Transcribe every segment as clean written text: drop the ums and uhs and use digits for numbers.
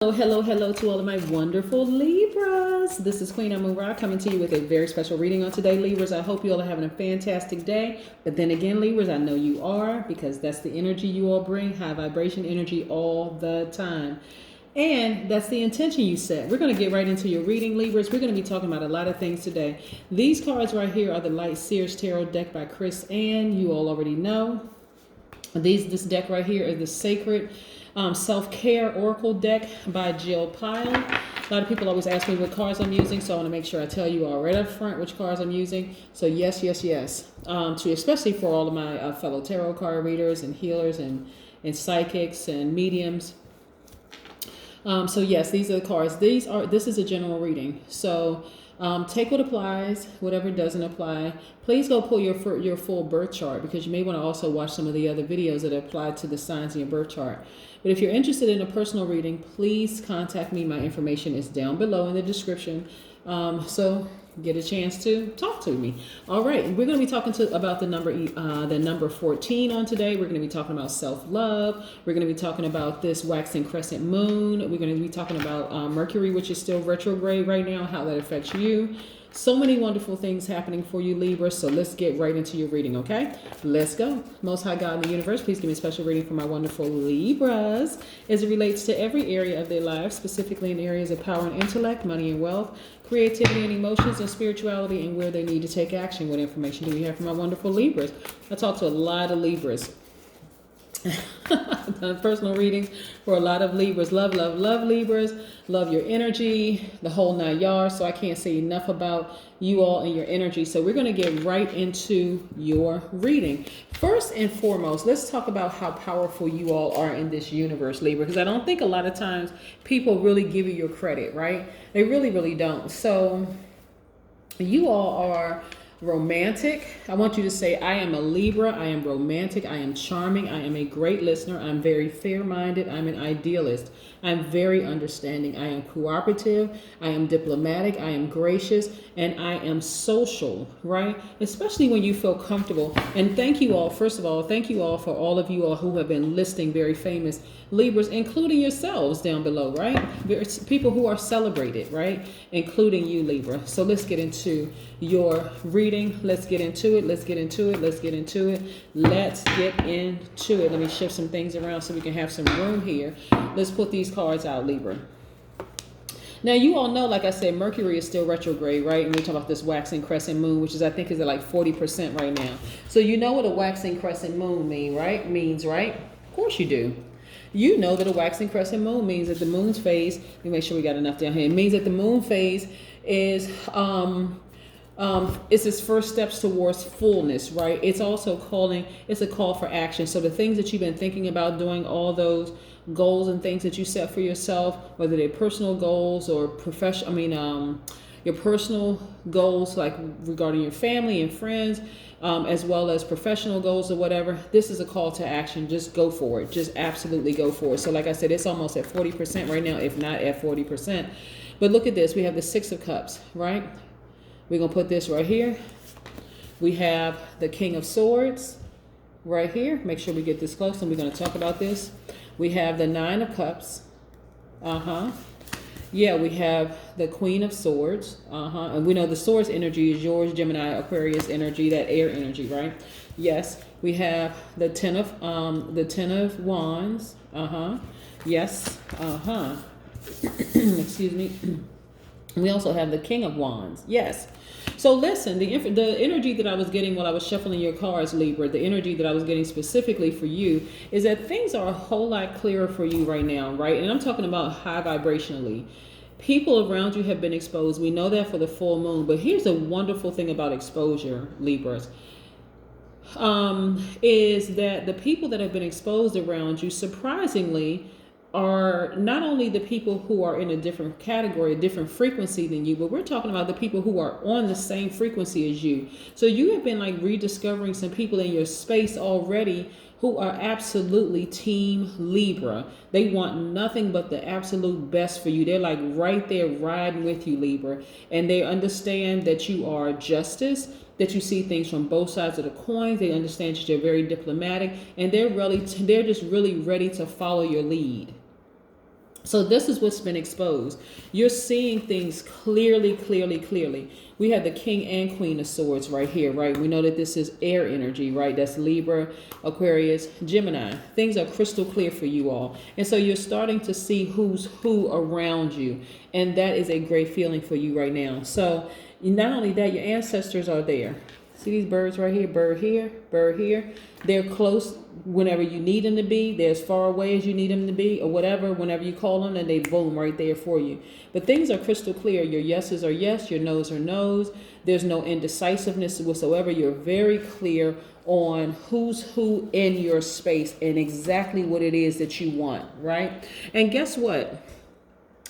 Hello to all of my wonderful Libras. This is Queen Amun Ra coming to you with a very special reading on today, Libras. I hope you all are having a fantastic day. But then again, Libras, I know you are, because that's the energy you all bring, high vibration energy all the time. And that's the intention you set. We're going to get right into your reading, Libras. We're going to be talking about a lot of things today. These cards right here are the Light Seers Tarot deck by Chris Ann. You all already know. This deck right here is the Sacred Self-Care Oracle deck by Jill Pyle. A lot of people always ask me what cards I'm using, so I want to make sure I tell you all right up front which cards I'm using. So yes. Especially for all of my fellow tarot card readers and healers and psychics and mediums. So yes, these are the cards. This is a general reading. So take what applies, whatever doesn't apply. Please go pull your full birth chart, because you may want to also watch some of the other videos that apply to the signs in your birth chart. But if you're interested in a personal reading, please contact me. My information is down below in the description. So get a chance to talk to me. All right, we're going to be talking about the number 14 on today. We're going to be talking about self-love. We're going to be talking about this waxing crescent moon. We're going to be talking about Mercury, which is still retrograde right now, how that affects you. So many wonderful things happening for you, Libra. So let's get right into your reading, okay? Let's go. Most High God in the universe, please give me a special reading for my wonderful Libras as it relates to every area of their lives, specifically in areas of power and intellect, money and wealth, creativity and emotions, and spirituality, and where they need to take action. What information do we have for my wonderful Libras? I talk to a lot of Libras. Personal readings for a lot of Libras. Love Libras. Love your energy, the whole 9 yards. So I can't say enough about you all and your energy. So we're going to get right into your reading. First and foremost, let's talk about how powerful you all are in this universe, Libra, because I don't think a lot of times people really give you your credit, right? They really don't. So you all are romantic. I want you to say, I am a Libra. I am romantic. I am charming. I am a great listener. I'm very fair-minded. I'm an idealist. I'm very understanding. I am cooperative. I am diplomatic. I am gracious. And I am social, right? Especially when you feel comfortable. And thank you all, first of all, thank you all for all of you all who have been listing very famous Libras, including yourselves down below, right? There's people who are celebrated, right? Including you, Libra. So let's get into your reading. Let's get into it. Let's get into it. Let's get into it. Let's get into it. Let me shift some things around so we can have some room here. Let's put these cards out, Libra. Now, you all know, like I said, Mercury is still retrograde, right? And we talk about this waxing crescent moon, which is, I think, is at like 40% right now. So you know what a waxing crescent moon means, right? Of course you do. You know that a waxing crescent moon means that the moon's phase, let me make sure we got enough down here. It means that the moon phase is it's its first steps towards fullness, right? It's also it's a call for action. So the things that you've been thinking about doing, all those goals and things that you set for yourself, whether they're personal goals or your personal goals, like regarding your family and friends, as well as professional goals or whatever, this is a call to action. Just go for it. Just absolutely go for it. So like I said, it's almost at 40% right now, if not at 40%. But look at this. We have the 6 of Cups, right? We're going to put this right here. We have the King of Swords right here. Make sure we get this close, and we're going to talk about this. We have the 9 of Cups. Yeah, we have the Queen of Swords. And we know the Swords energy is yours, Gemini, Aquarius energy, that air energy, right? Yes. We have the 10 of Wands. Yes. Excuse me. We also have the King of Wands. Yes. So listen, the energy that I was getting while I was shuffling your cards, Libra, the energy that I was getting specifically for you is that things are a whole lot clearer for you right now, right? And I'm talking about high vibrationally. People around you have been exposed. We know that for the full moon. But here's the wonderful thing about exposure, Libras, is that the people that have been exposed around you, surprisingly, are not only the people who are in a different category, a different frequency than you, but we're talking about the people who are on the same frequency as you. So you have been like rediscovering some people in your space already who are absolutely team Libra. They want nothing but the absolute best for you. They're like right there riding with you, Libra. And they understand that you are justice, that you see things from both sides of the coin. They understand that you're very diplomatic, and they're just really ready to follow your lead. So this is what's been exposed. You're seeing things clearly, clearly, clearly. We have the King and Queen of Swords right here, right? We know that this is air energy, right? That's Libra, Aquarius, Gemini. Things are crystal clear for you all. And so you're starting to see who's who around you. And that is a great feeling for you right now. So not only that, your ancestors are there. See these birds right here, bird here, bird here. They're close whenever you need them to be. They're as far away as you need them to be, or whatever, whenever you call them, and they boom right there for you. But things are crystal clear. Your yeses are yes, your no's are no's. There's no indecisiveness whatsoever. You're very clear on who's who in your space and exactly what it is that you want, right? And guess what?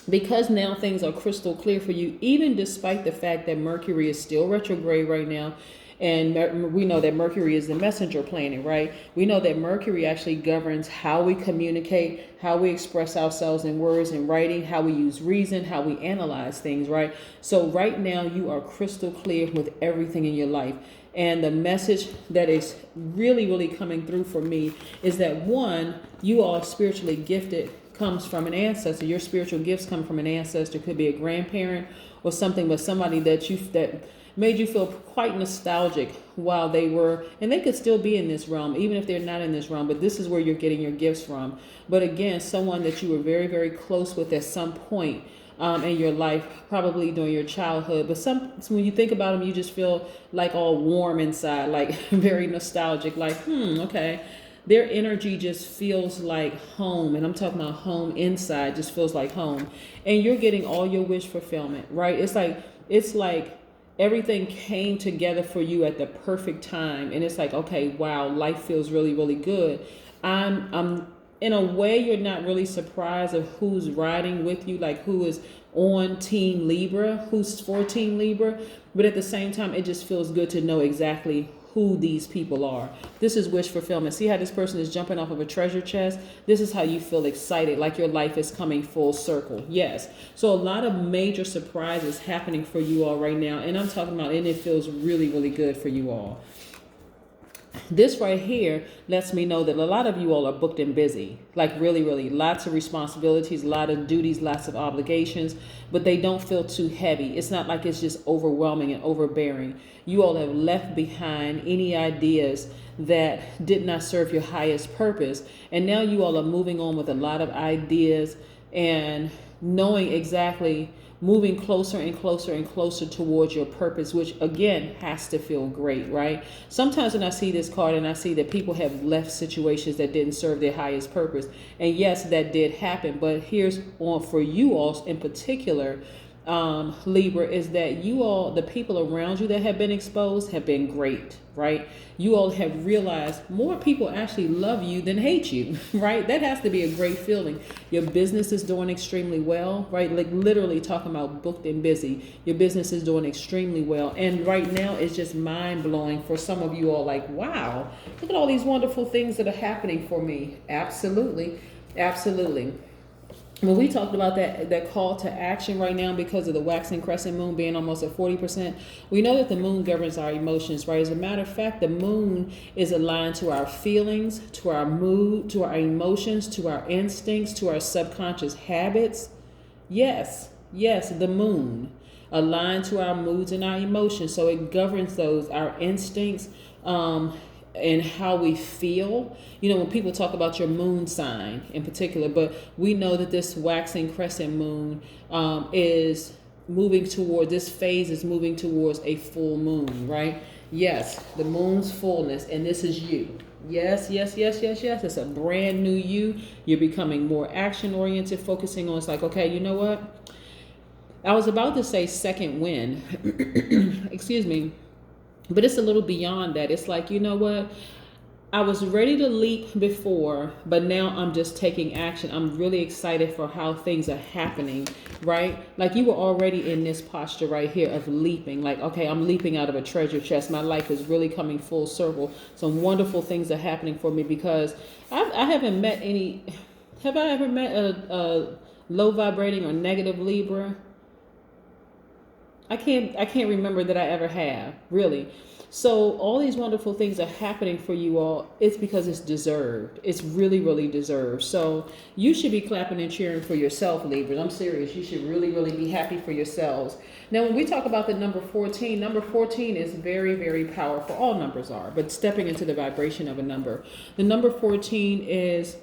Because now things are crystal clear for you, even despite the fact that Mercury is still retrograde right now. And we know that Mercury is the messenger planet, right? We know that Mercury actually governs how we communicate, how we express ourselves in words and writing, how we use reason, how we analyze things, right? So right now you are crystal clear with everything in your life. And the message that is really, really coming through for me is that, one, you are spiritually gifted, comes from an ancestor. Your spiritual gifts come from an ancestor. Could be a grandparent or something, but somebody that made you feel quite nostalgic while they were, and they could still be in this realm, even if they're not in this realm, but this is where you're getting your gifts from. But again, someone that you were very, very close with at some point in your life, probably during your childhood. But when you think about them, you just feel like all warm inside, like very nostalgic, like, okay. Their energy just feels like home. And I'm talking about home inside, just feels like home. And you're getting all your wish fulfillment, right? It's like everything came together for you at the perfect time. And it's like, okay, wow, life feels really, really good. I'm in a way, you're not really surprised of who's riding with you, like who is on Team Libra, who's for Team Libra. But at the same time, it just feels good to know exactly who these people are. This is wish fulfillment. See how this person is jumping off of a treasure chest? This is how you feel excited, like your life is coming full circle. Yes. So a lot of major surprises happening for you all right now. And I'm talking about, and it feels really, really good for you all. This right here lets me know that a lot of you all are booked and busy, like really, really lots of responsibilities, a lot of duties, lots of obligations, but they don't feel too heavy. It's not like it's just overwhelming and overbearing. You all have left behind any ideas that did not serve your highest purpose. And now you all are moving on with a lot of ideas and knowing exactly, moving closer and closer and closer towards your purpose, which again has to feel great, right? Sometimes when I see this card and I see that people have left situations that didn't serve their highest purpose, and yes, that did happen, but here's on for you all in particular, Libra, is that you all, the people around you that have been exposed have been great, right? You all have realized more people actually love you than hate you, right? That has to be a great feeling. Your business is doing extremely well, right? Like literally talking about booked and busy. Your business is doing extremely well. And right now it's just mind blowing for some of you all, like, wow, look at all these wonderful things that are happening for me. Absolutely. Absolutely. When we talked about that call to action right now, because of the waxing crescent moon being almost at 40%, we know that the moon governs our emotions, right? As a matter of fact, the moon is aligned to our feelings, to our mood, to our emotions, to our instincts, to our subconscious habits. Yes, the moon aligned to our moods and our emotions. So it governs those, our instincts, and how we feel. You know, when people talk about your moon sign in particular, but we know that this waxing crescent moon is moving toward, this phase is moving towards a full moon, right? Yes, the moon's fullness, and this is you. Yes. It's a brand new you. You're becoming more action oriented, focusing on, it's like, okay, you know what? I was about to say second wind, excuse me, but it's a little beyond that. It's like, you know what? I was ready to leap before, but now I'm just taking action. I'm really excited for how things are happening, right? Like you were already in this posture right here of leaping. Like, okay, I'm leaping out of a treasure chest. My life is really coming full circle. Some wonderful things are happening for me because I haven't met any, have I ever met a low vibrating or negative Libra? I can't remember that I ever have, really. So all these wonderful things are happening for you all. It's because it's deserved. It's really, really deserved. So you should be clapping and cheering for yourself, Libras. I'm serious. You should really, really be happy for yourselves. Now, when we talk about the number 14 is very, very powerful. All numbers are, but stepping into the vibration of a number. The number 14 is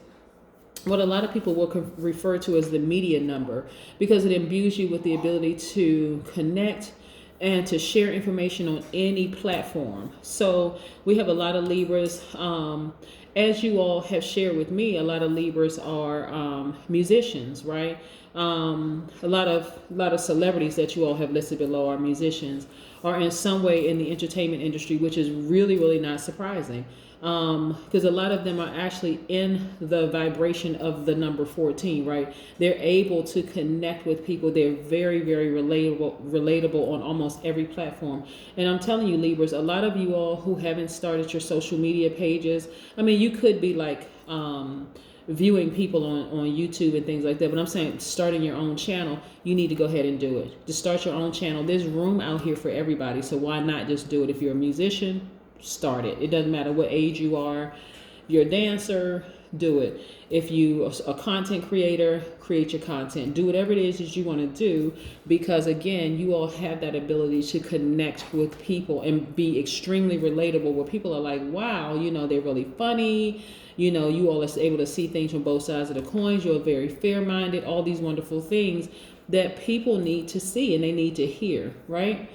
what a lot of people will refer to as the media number, because it imbues you with the ability to connect and to share information on any platform. So we have a lot of Libras. As you all have shared with me, a lot of Libras are musicians, right? A lot of celebrities that you all have listed below are musicians, are in some way in the entertainment industry, which is really, really not surprising. Because a lot of them are actually in the vibration of the number 14, right? They're able to connect with people. They're very, very relatable on almost every platform. And I'm telling you, Libras, a lot of you all who haven't started your social media pages, I mean, you could be like viewing people on YouTube and things like that, but I'm saying starting your own channel, you need to go ahead and do it. Just start your own channel. There's room out here for everybody, so why not just do it? If you're a musician, start it. It doesn't matter what age you are. If you're a dancer, do it. If you are a content creator, create your content. Do whatever it is that you want to do, because again, you all have that ability to connect with people and be extremely relatable, where people are like, wow, you know, they're really funny. You know, you all are able to see things from both sides of the coins. You're very fair-minded, all these wonderful things that people need to see and they need to hear, right?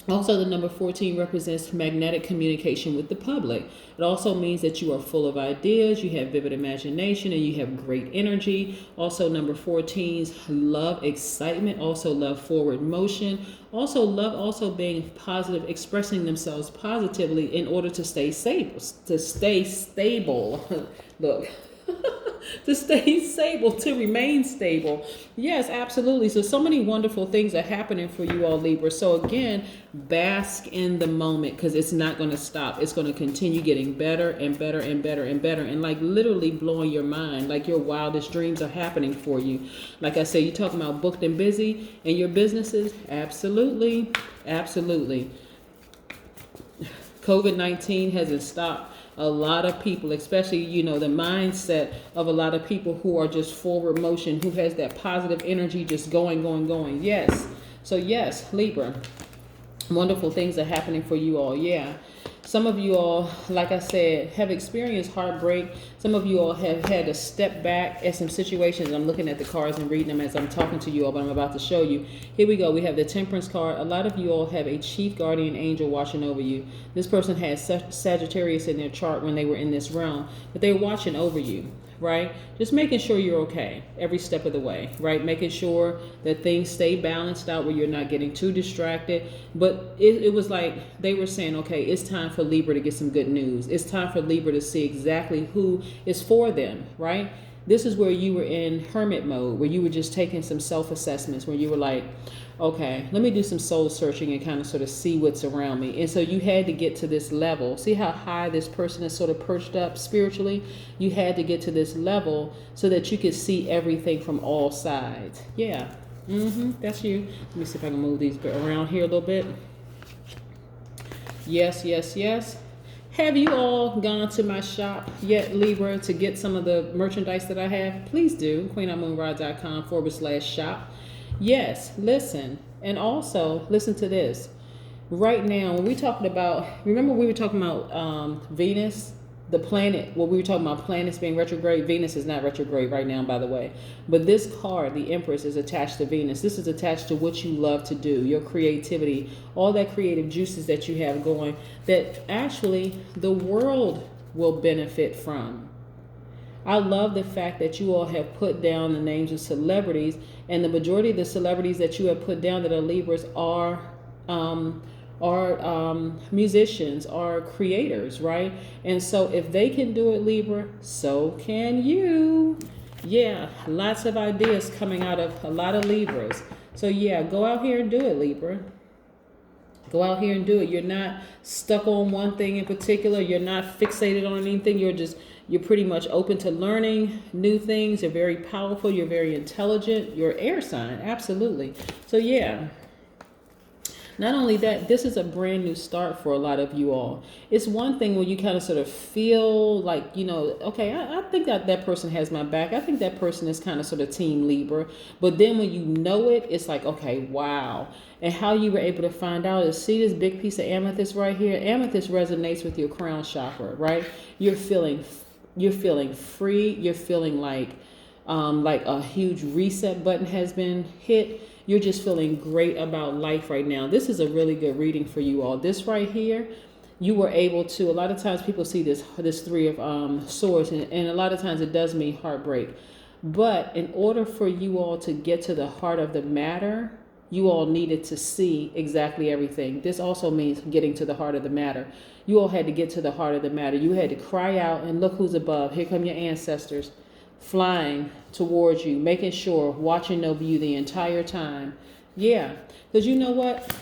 Also, the number 14 represents magnetic communication with the public. It also means that you are full of ideas, you have vivid imagination, and you have great energy. Also, number 14s love excitement, also love forward motion, also love also being positive, expressing themselves positively in order to stay stable. Look. To stay stable, to remain stable. Yes, absolutely. So many wonderful things are happening for you all, Libra. So again, bask in the moment, because it's not going to stop. It's going to continue getting better and better and better and better, and like literally blowing your mind. Like your wildest dreams are happening for you. Like I said, you're talking about booked and busy in your businesses. Absolutely. Absolutely. COVID-19 hasn't stopped a lot of people, especially, you know, the mindset of a lot of people who are just forward motion, who has that positive energy just going. Yes. So yes, Libra, wonderful things are happening for you all. Yeah. Some of you all, like I said, have experienced heartbreak. Some of you all have had to step back at some situations. I'm looking at the cards and reading them as I'm talking to you all, but I'm about to show you. Here we go. We have the Temperance card. A lot of you all have a chief guardian angel watching over you. This person had Sagittarius in their chart when they were in this realm, but they're watching over you, right? Just making sure you're okay every step of the way, right? Making sure that things stay balanced out, where you're not getting too distracted. But it was like they were saying, okay, it's time for Libra to get some good news. It's time for Libra to see exactly who is for them, right? This is where you were in hermit mode, where you were just taking some self-assessments, where you were like, okay, let me do some soul searching and kind of sort of see what's around me. And so you had to get to this level. See how high this person is sort of perched up spiritually? You had to get to this level so that you could see everything from all sides. Yeah. That's you. Let me see if I can move these around here a little bit. Yes. Have you all gone to my shop yet, Libra, to get some of the merchandise that I have? Please do. QueenAmunRa.com/shop. Yes, listen. And also, listen to this. Right now, when we talking about, remember we were talking about Venus, the planet, well, we were talking about planets being retrograde. Venus is not retrograde right now, by the way. But this card, the Empress, is attached to Venus. This is attached to what you love to do, your creativity, all that creative juices that you have going, that actually the world will benefit from. I love the fact that you all have put down the names of celebrities, and the majority of the celebrities that you have put down that are Libras are musicians, are creators, right? And so if they can do it, Libra, so can you. Yeah, lots of ideas coming out of a lot of Libras. So yeah, go out here and do it, Libra. Go out here and do it. You're not stuck on one thing in particular. You're not fixated on anything. You're pretty much open to learning new things. You're very powerful. You're very intelligent. You're air sign. Absolutely. So yeah. Not only that, this is a brand new start for a lot of you all. It's one thing when you kind of sort of feel like, okay, I think that person has my back. I think that person is kind of sort of team Libra. But then when you know it, it's like, okay, wow. And how you were able to find out is, see this big piece of amethyst right here? Amethyst resonates with your crown chakra, right? You're feeling free. You're feeling like a huge reset button has been hit. You're just feeling great about life right now. This is a really good reading for you all. This right here, you were able to, a lot of times people see this Three of Swords, and a lot of times it does mean heartbreak. But in order for you all to get to the heart of the matter, you all needed to see exactly everything. This also means getting to the heart of the matter. You all had to get to the heart of the matter. You had to cry out and look who's above. Here come your ancestors flying towards you, making sure, watching over you the entire time. Yeah, because you know what?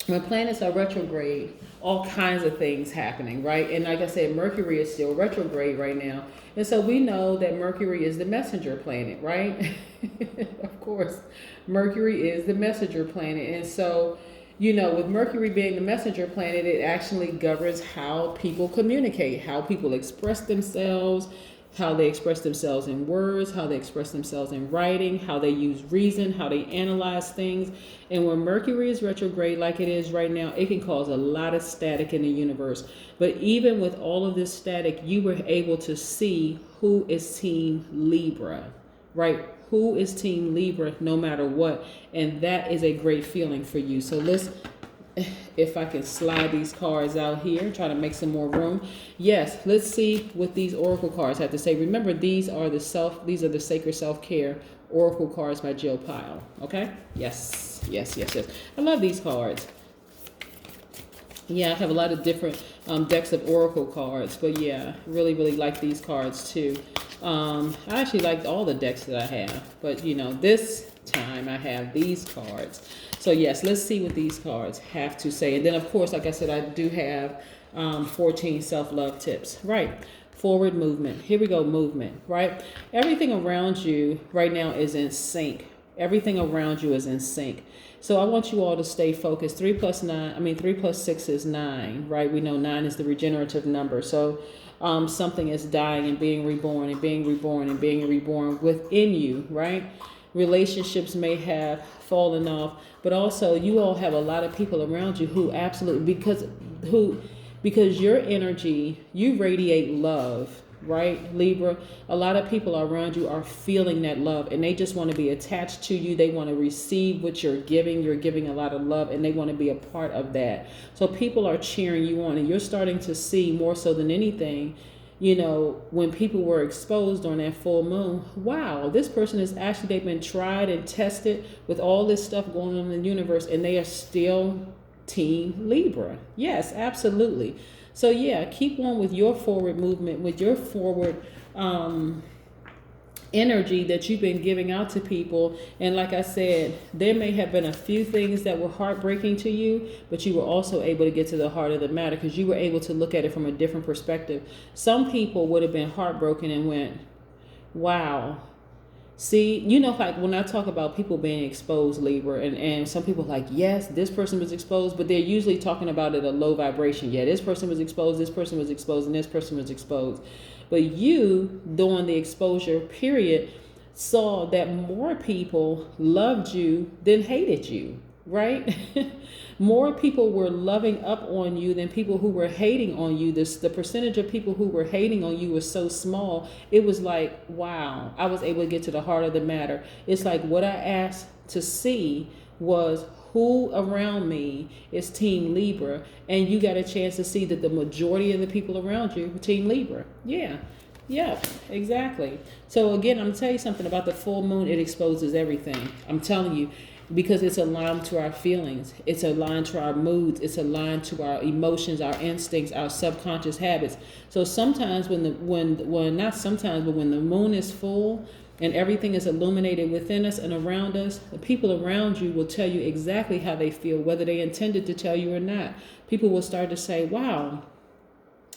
When planets are retrograde, all kinds of things happening, right? And like I said, Mercury is still retrograde right now. And so we know that Mercury is the messenger planet, right? Of course, Mercury is the messenger planet. And so, with Mercury being the messenger planet, it actually governs how people communicate, how people express themselves, how they express themselves in words, how they express themselves in writing, how they use reason, how they analyze things. And when Mercury is retrograde like it is right now, it can cause a lot of static in the universe. But even with all of this static, you were able to see who is team Libra, right? Who is team Libra no matter what. And that is a great feeling for you. So if I can slide these cards out here, try to make some more room. Yes, let's see what these oracle cards have to say. Remember, these are the Sacred Self-Care oracle cards by Jill Pyle. Okay? Yes. I love these cards. Yeah, I have a lot of different decks of oracle cards, but yeah, really, really like these cards too. I actually liked all the decks that I have, but this time I have these cards. So yes, let's see what these cards have to say. And then of course, like I said, I do have 14 self-love tips. Right. Forward movement. Here we go. Movement. Right. Everything around you right now is in sync. Everything around you is in sync. So I want you all to stay focused. 3 plus 6 is 9, right? We know 9 is the regenerative number. So something is dying and being reborn and being reborn and being reborn within you, right? Relationships may have fallen off, but also you all have a lot of people around you who absolutely, because your energy, you radiate love, right, Libra? A lot of people around you are feeling that love, and they just want to be attached to you. They want to receive what you're giving. You're giving a lot of love, and they want to be a part of that. So people are cheering you on, and you're starting to see more so than anything, when people were exposed on that full moon, wow, this person is actually, they've been tried and tested with all this stuff going on in the universe, and they are still team Libra. Yes, absolutely. So yeah, keep on with your forward movement, with your forward energy that you've been giving out to people. And like I said, there may have been a few things that were heartbreaking to you, but you were also able to get to the heart of the matter because you were able to look at it from a different perspective. Some people would have been heartbroken and went, wow. See, like when I talk about people being exposed, Libra, and some people are like, yes, this person was exposed, but they're usually talking about it a low vibration. Yeah, this person was exposed, this person was exposed, and this person was exposed. But you, during the exposure period, saw that more people loved you than hated you, right? More people were loving up on you than people who were hating on you. The percentage of people who were hating on you was so small. It was like, wow, I was able to get to the heart of the matter. It's like what I asked to see was who around me is team Libra, and you got a chance to see that the majority of the people around you were team Libra. Yeah, exactly. So again, I'm gonna tell you something about the full moon. It exposes everything. I'm telling you, because it's aligned to our feelings, it's aligned to our moods, it's aligned to our emotions, our instincts, our subconscious habits. So sometimes when the moon is full and everything is illuminated within us and around us, the people around you will tell you exactly how they feel, whether they intended to tell you or not. People will start to say, wow,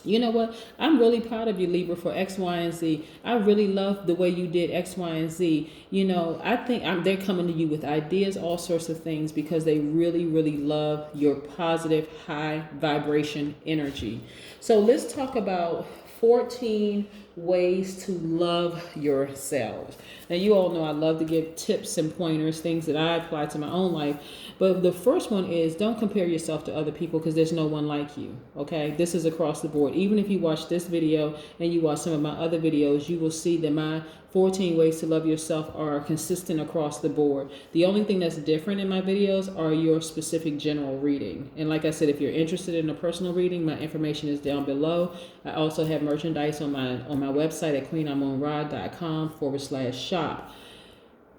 You know what? I'm really proud of you, Libra, for X, Y, and Z. I really love the way you did X, Y, and Z. You know, I think they're coming to you with ideas, all sorts of things, because they really, really love your positive, high vibration energy. So let's talk about 14 ways to love yourselves. Now, you all know I love to give tips and pointers, things that I apply to my own life. But the first one is, don't compare yourself to other people, because there's no one like you. Okay, this is across the board. Even if you watch this video and you watch some of my other videos, you will see that my 14 ways to love yourself are consistent across the board. The only thing that's different in my videos are your specific general reading. And like I said, if you're interested in a personal reading, my information is down below. I also have merchandise on my website at queenamunra.com/shop.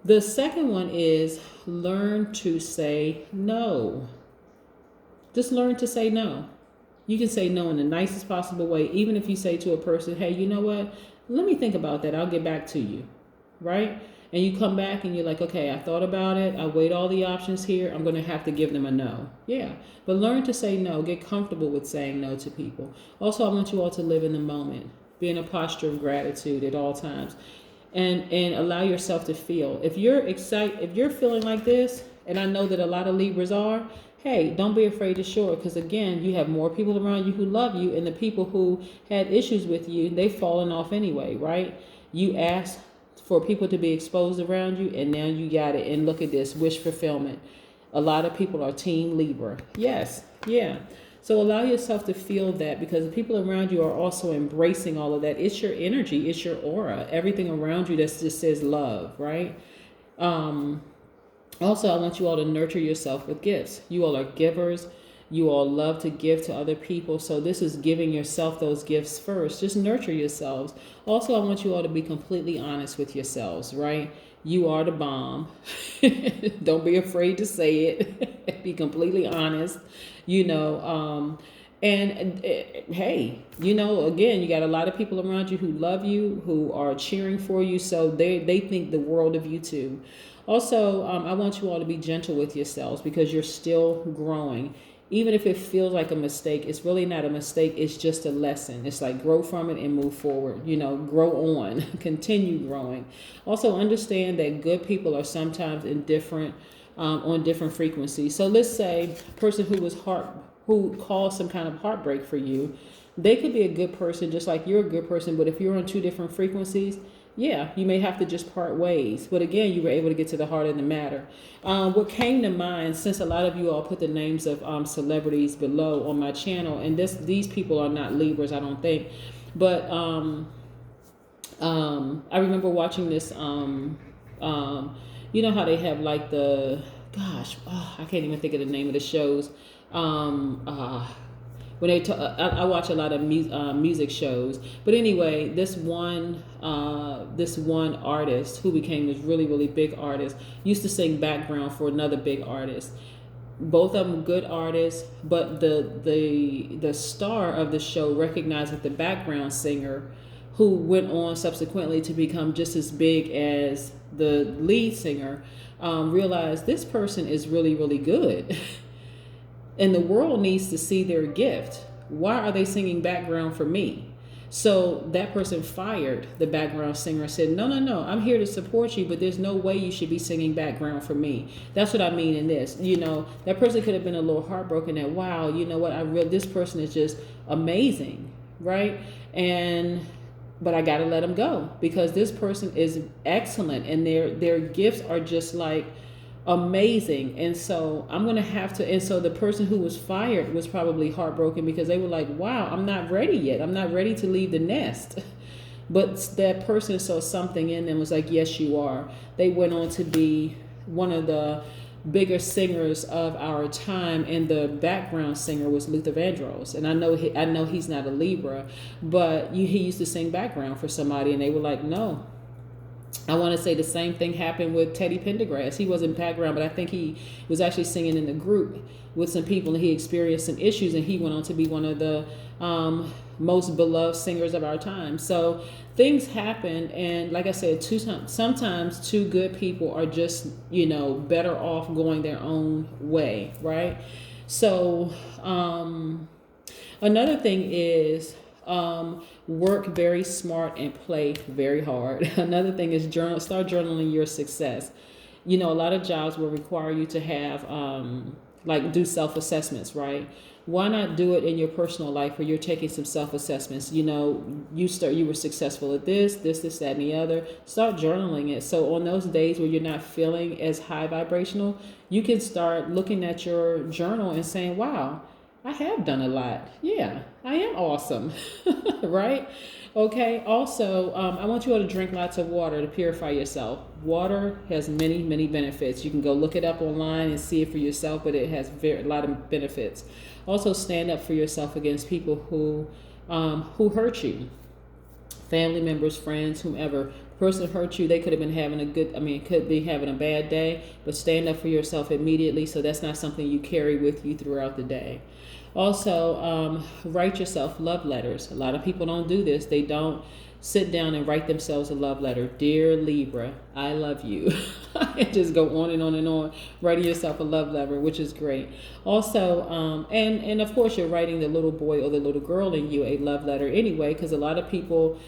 The second one is learn to say no. Just learn to say no. You can say no in the nicest possible way, even if you say to a person, hey, you know what? Let me think about that. I'll get back to you. Right? And you come back and you're like, okay, I thought about it. I weighed all the options here. I'm going to have to give them a no. Yeah. But learn to say no. Get comfortable with saying no to people. Also, I want you all to live in the moment. Be in a posture of gratitude at all times. And allow yourself to feel. If you're excited, if you're feeling like this, and I know that a lot of Libras are, hey, don't be afraid to show it, because again, you have more people around you who love you, and the people who had issues with you, they've fallen off anyway, right? You asked for people to be exposed around you, and now you got it. And look at this, wish fulfillment. A lot of people are Team Libra. Yes, yeah. So allow yourself to feel that, because the people around you are also embracing all of that. It's your energy. It's your aura. Everything around you that just says love, right? Also, I want you all to nurture yourself with gifts. You all are givers. You all love to give to other people. So this is giving yourself those gifts first. Just nurture yourselves. Also, I want you all to be completely honest with yourselves, right? You are the bomb. Don't be afraid to say it. Be completely honest, you know. Hey, you know, again, you got a lot of people around you who love you, who are cheering for you. So they think the world of you too. Also, I want you all to be gentle with yourselves, because you're still growing. Even if it feels like a mistake, it's really not a mistake. It's just a lesson. It's like grow from it and move forward. You know, grow on, continue growing. Also, understand that good people are sometimes in different, on different frequencies. So let's say a person who caused some kind of heartbreak for you, they could be a good person just like you're a good person. But if you're on two different frequencies, yeah, you may have to just part ways. But again, you were able to get to the heart of the matter. What came to mind, since a lot of you all put the names of celebrities below on my channel, and these people are not Libras, I don't think. But I remember watching this, you know how they have like I can't even think of the name of the shows. When I watch a lot of music shows, but anyway, this one artist who became this really, really big artist used to sing background for another big artist. Both of them good artists, but the star of the show recognized that the background singer, who went on subsequently to become just as big as the lead singer, realized this person is really, really good. And the world needs to see their gift. Why are they singing background for me? So that person fired the background singer and said, no, I'm here to support you, but there's no way you should be singing background for me. That's what I mean in this. You know, that person could have been a little heartbroken that, wow, you know what, this person is just amazing, right? But I got to let them go, because this person is excellent, and their gifts are just like amazing. And so I'm going to have to, and so the person who was fired was probably heartbroken, because they were like, wow, I'm not ready yet. I'm not ready to leave the nest. But that person saw something in them, was like, yes, you are. They went on to be one of the bigger singers of our time, and the background singer was Vandross. And I know he's not a Libra, but he used to sing background for somebody, and they were like, no. I want to say the same thing happened with Teddy Pendergrass. He wasn't background, but I think he was actually singing in the group with some people, and he experienced some issues, and he went on to be one of the most beloved singers of our time. So things happen, and like I said, sometimes two good people are just, you know, better off going their own way, right? So another thing is, Work very smart and play very hard. Another thing is start journaling your success. You know, a lot of jobs will require you to have like do self-assessments, right? Why not do it in your personal life where you're taking some self-assessments? You know, you were successful at this, that, and the other. Start journaling it. So on those days where you're not feeling as high vibrational, you can start looking at your journal and saying, wow, I have done a lot. Yeah, I am awesome. Right? Okay. Also, I want you all to drink lots of water to purify yourself. Water has many, many benefits. You can go look it up online and see it for yourself, but it has a lot of benefits. Also, stand up for yourself against people who hurt you. Family members, friends, whomever. Person hurt you, they could have been having could be having a bad day, but stand up for yourself immediately, so that's not something you carry with you throughout the day. Also, write yourself love letters. A lot of people don't do this. They don't sit down and write themselves a love letter. Dear Libra, I love you. And just go on and on and on, writing yourself a love letter, which is great. Also, and of course, you're writing the little boy or the little girl in you a love letter anyway, because a lot of people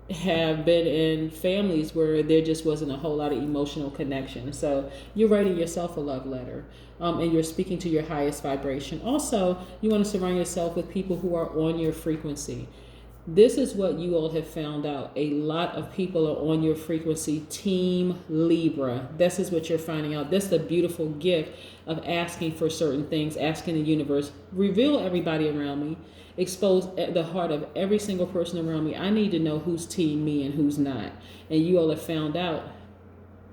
have been in families where there just wasn't a whole lot of emotional connection. So you're writing yourself a love letter, and you're speaking to your highest vibration. Also, you want to surround yourself with people who are on your frequency. This is what you all have found out. A lot of people are on your frequency, Team Libra. This is what you're finding out. This is the beautiful gift of asking for certain things, asking the universe, reveal everybody around me, expose the heart of every single person around me. I need to know who's team me and who's not. And you all have found out.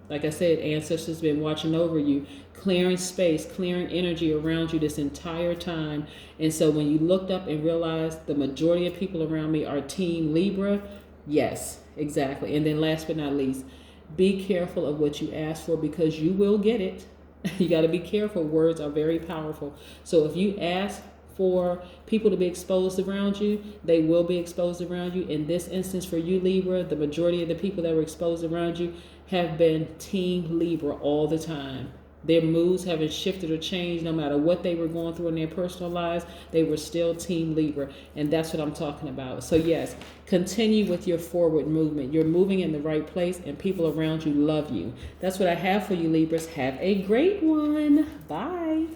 Like I said, ancestors been watching over you, clearing space, clearing energy around you this entire time. And so when you looked up and realized the majority of people around me are Team Libra, yes, exactly. And then last but not least, be careful of what you ask for, because you will get it. You got to be careful. Words are very powerful. So if you ask for people to be exposed around you, they will be exposed around you. In this instance, for you, Libra, the majority of the people that were exposed around you have been Team Libra all the time. Their moods haven't shifted or changed. No matter what they were going through in their personal lives, they were still Team Libra. And that's what I'm talking about. So yes, continue with your forward movement. You're moving in the right place, and people around you love you. That's what I have for you, Libras. Have a great one. Bye.